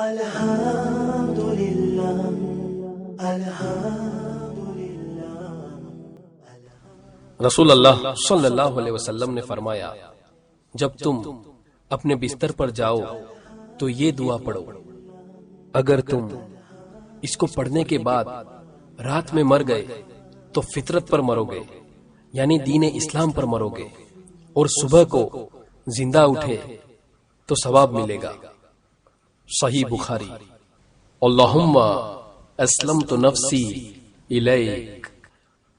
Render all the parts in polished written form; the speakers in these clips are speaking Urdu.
الحمدللہ الحمدللہ۔ رسول اللہ صلی اللہ علیہ وسلم نے فرمایا، جب تم اپنے بستر پر جاؤ تو یہ دعا پڑھو، اگر تم اس کو پڑھنے کے بعد رات میں مر گئے تو فطرت پر مرو گے، یعنی دین اسلام پر مرو گے، اور صبح کو زندہ اٹھے تو ثواب ملے گا۔ صحیح بخاری۔ اللہم اسلمت نفسی الیک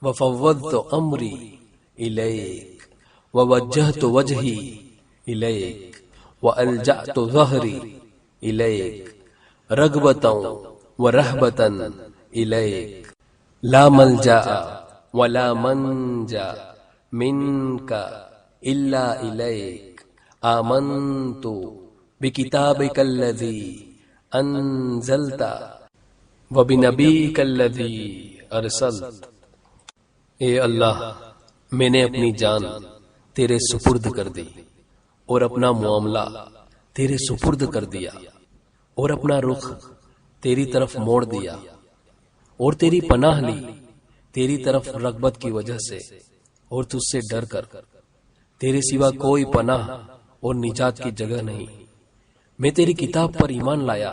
وفوضت امری الیک ووجہت وجہی الیک والجأت ظہری الیک رغبتا ورہبتا الیک لا ملجا ولا منجا منک الا الیک آمنت بکتابک الذی انزلت وبنبیک الذی ارسلت۔ اے اللہ، میں نے اپنی جان تیرے سپرد کر دی اور اپنا معاملہ تیرے سپرد کر دیا اور اپنا رخ تیری طرف موڑ دیا اور تیری پناہ لی تیری طرف رغبت کی وجہ سے اور تجھ سے ڈر کر۔ تیرے سوا کوئی پناہ اور نجات کی جگہ نہیں۔ میں تیری کتاب پر ایمان لایا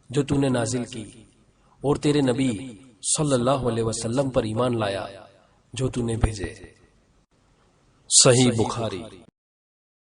جو تو نے نازل کی، اور تیرے نبی صلی اللہ علیہ وسلم پر ایمان لایا جو تو نے بھیجے۔ صحیح بخاری۔